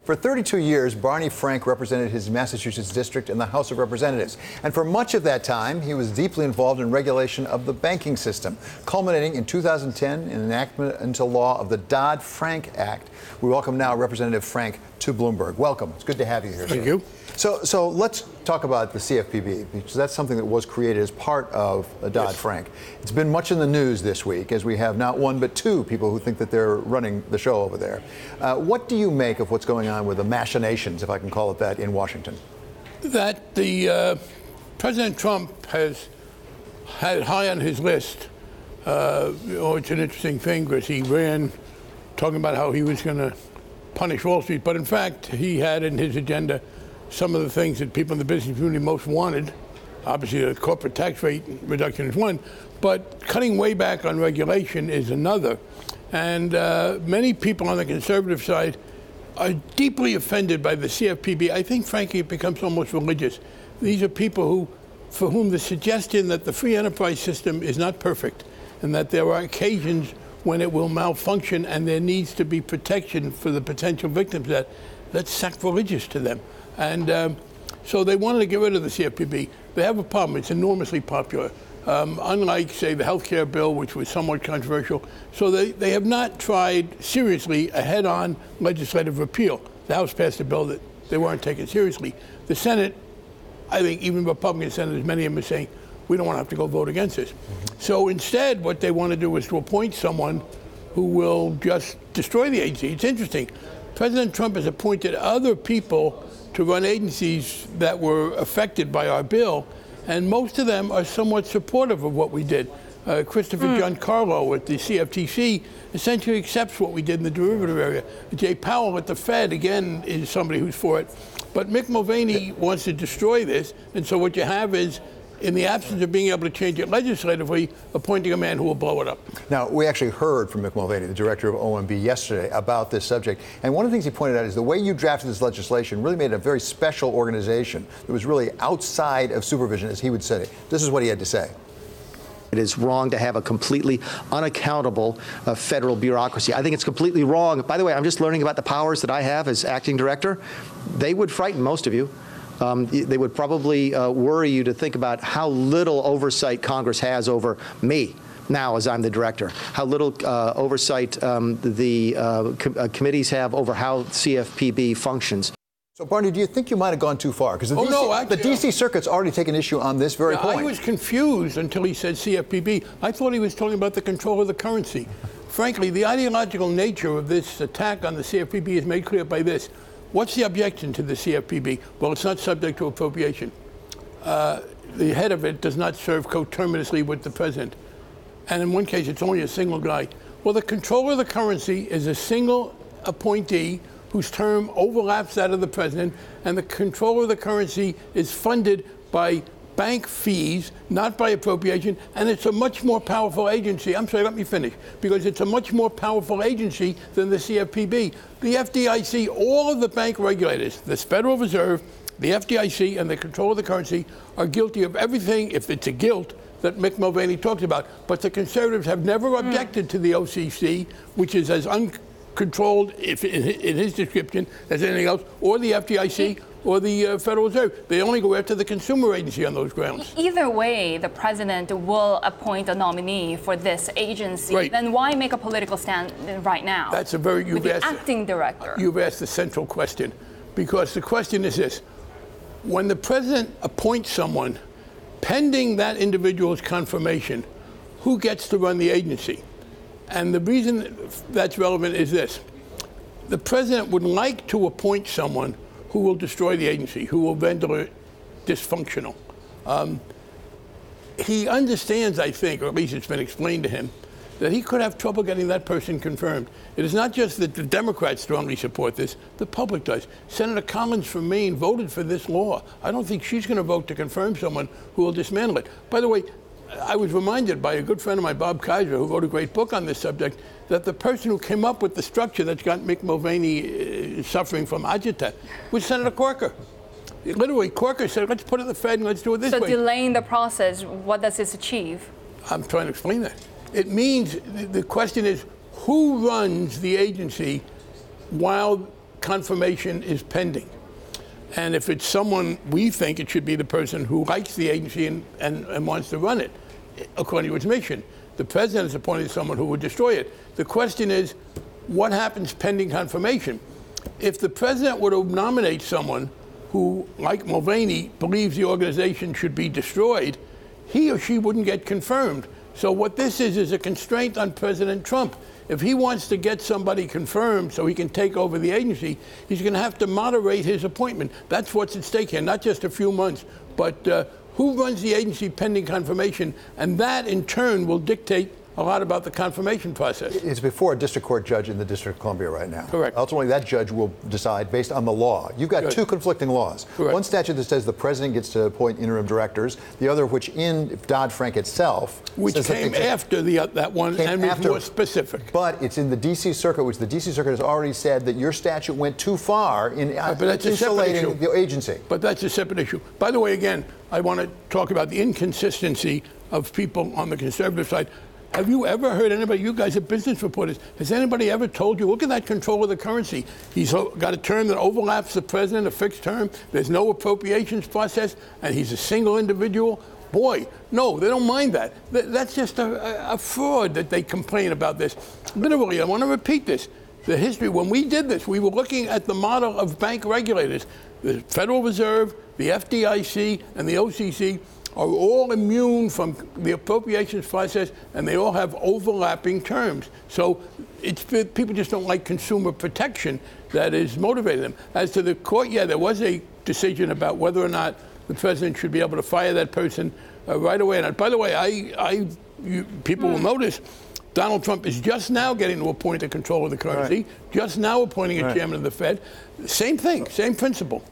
For 32 years, Barney Frank represented his Massachusetts district in the House of Representatives. And for much of that time, he was deeply involved in regulation of the banking system, culminating in 2010 in enactment into law of the Dodd-Frank Act. We welcome now Representative Frank to Bloomberg. Welcome. It's good to have you here. Thank you. So let's talk about the CFPB, because that's something that was created as part of Dodd-Frank. Yes. It's been much in the news this week, as we have not one but two people who think that they're running the show over there. What do you make of what's going on with the machinations, if I can call it that, in Washington? That the President Trump has had high on his list. It's an interesting thing because he ran talking about how he was going to punish Wall Street, but in fact, he had in his agenda some of the things that people in the business community most wanted. Obviously, the corporate tax rate reduction is one, but cutting way back on regulation is another. And many people on the conservative side are deeply offended by the CFPB. I think, frankly, it becomes almost religious. These are people for whom the suggestion that the free enterprise system is not perfect and that there are occasions when it will malfunction and there needs to be protection for the potential victims, that's sacrilegious to them. And so they wanted to get rid of the CFPB. They have a problem. It's enormously popular. Unlike, say, the health care bill, which was somewhat controversial. So they have not tried seriously a head-on legislative repeal. The House passed a bill that they weren't taking seriously. The Senate, I think even Republican senators, many of them are saying, we don't want to have to go vote against this. So instead, what they want to do is to appoint someone who will just destroy the agency. It's interesting. President Trump has appointed other people to run agencies that were affected by our bill, and most of them are somewhat supportive of what we did. Christopher Giancarlo at the CFTC essentially accepts what we did in the derivative area. Jay Powell at the Fed, again, is somebody who's for it. But Mick Mulvaney wants to destroy this, and so what you have is, in the absence of being able to change it legislatively, appointing a man who will blow it up. Now, we actually heard from Mick Mulvaney, the director of OMB, yesterday about this subject. And one of the things he pointed out is the way you drafted this legislation really made it a very special organization that was really outside of supervision, as he would say. This is what he had to say. It is wrong to have a completely unaccountable federal bureaucracy. I think it's completely wrong. By the way, I'm just learning about the powers that I have as acting director. They would frighten most of you. They would probably worry you to think about how little oversight Congress has over me now as I'm the director, how little oversight the committees have over how CFPB functions. So, Barney, do you think you might have gone too far? Because the D.C. Circuit's already taken issue on this very point. I was confused until he said CFPB. I thought he was talking about the control of the currency. Frankly, the ideological nature of this attack on the CFPB is made clear by this. What's the objection to the CFPB? Well, it's not subject to appropriation. The head of it does not serve coterminously with the president. And in one case, it's only a single guy. Well, the controller of the currency is a single appointee whose term overlaps that of the president, and the controller of the currency is funded by bank fees, not by appropriation, and it's a much more powerful agency. I'm sorry, let me finish. Because it's a much more powerful agency than the CFPB. The FDIC, all of the bank regulators, the Federal Reserve, the FDIC, and the control of the currency are guilty of everything, if it's a guilt, that Mick Mulvaney talks about. But the conservatives have never objected to the OCC, which is as uncontrolled, if in his description, as anything else, or the FDIC, or the Federal Reserve. They only go after the consumer agency on those grounds. Either way, the president will appoint a nominee for this agency. Right. Then why make a political stand right now? That's a very, with the acting director. You've asked the central question, because the question is this. When the president appoints someone, pending that individual's confirmation, who gets to run the agency? And the reason that's relevant is this. The president would like to appoint someone who will destroy the agency, who will render it dysfunctional. He understands, I think, or at least it's been explained to him, that he could have trouble getting that person confirmed. It is not just that the Democrats strongly support this, the public does. Senator Collins from Maine voted for this law. I don't think she's going to vote to confirm someone who will dismantle it. By the way, I was reminded by a good friend of mine, Bob Kaiser, who wrote a great book on this subject, that the person who came up with the structure that's got Mick Mulvaney suffering from agita was Senator Corker. Literally, Corker said, let's put it in the Fed and let's do it this way. So delaying the process, what does this achieve? I'm trying to explain that. It means the question is, who runs the agency while confirmation is pending. And if it's someone, we think it should be the person who likes the agency and wants to run it, according to its mission. The president has appointed someone who would destroy it. The question is, what happens pending confirmation? If the president were to nominate someone who, like Mulvaney, believes the organization should be destroyed, he or she wouldn't get confirmed. So what this is a constraint on President Trump. If he wants to get somebody confirmed so he can take over the agency, he's going to have to moderate his appointment. That's what's at stake here, not just a few months, but who runs the agency pending confirmation, and that in turn will dictate a lot about the confirmation process. It's before a district court judge in the District of Columbia right now. Correct. Ultimately, that judge will decide based on the law. You've got two conflicting laws. Correct. One statute that says the president gets to appoint interim directors, the other of which in Dodd-Frank itself. Which came after that one and was more specific. But it's in the D.C. Circuit, which the D.C. Circuit has already said that your statute went too far in insulating the agency. But that's a separate issue. By the way, again, I want to talk about the inconsistency of people on the conservative side. Have you ever heard anybody, you guys are business reporters, has anybody ever told you, look at that control of the currency. He's got a term that overlaps the president, a fixed term. There's no appropriations process, and he's a single individual. Boy, no, they don't mind that. That's just a fraud that they complain about this. Literally, I want to repeat this. The history, when we did this, we were looking at the model of bank regulators. The Federal Reserve, the FDIC, and the OCC are all immune from the appropriations process, and they all have overlapping terms. So people just don't like consumer protection that is motivating them. As to the court, yeah, there was a decision about whether or not the president should be able to fire that person right away. And by the way, people will notice Donald Trump is just now getting to appoint a control of the currency, just now appointing a chairman of the Fed. Same thing, same principle.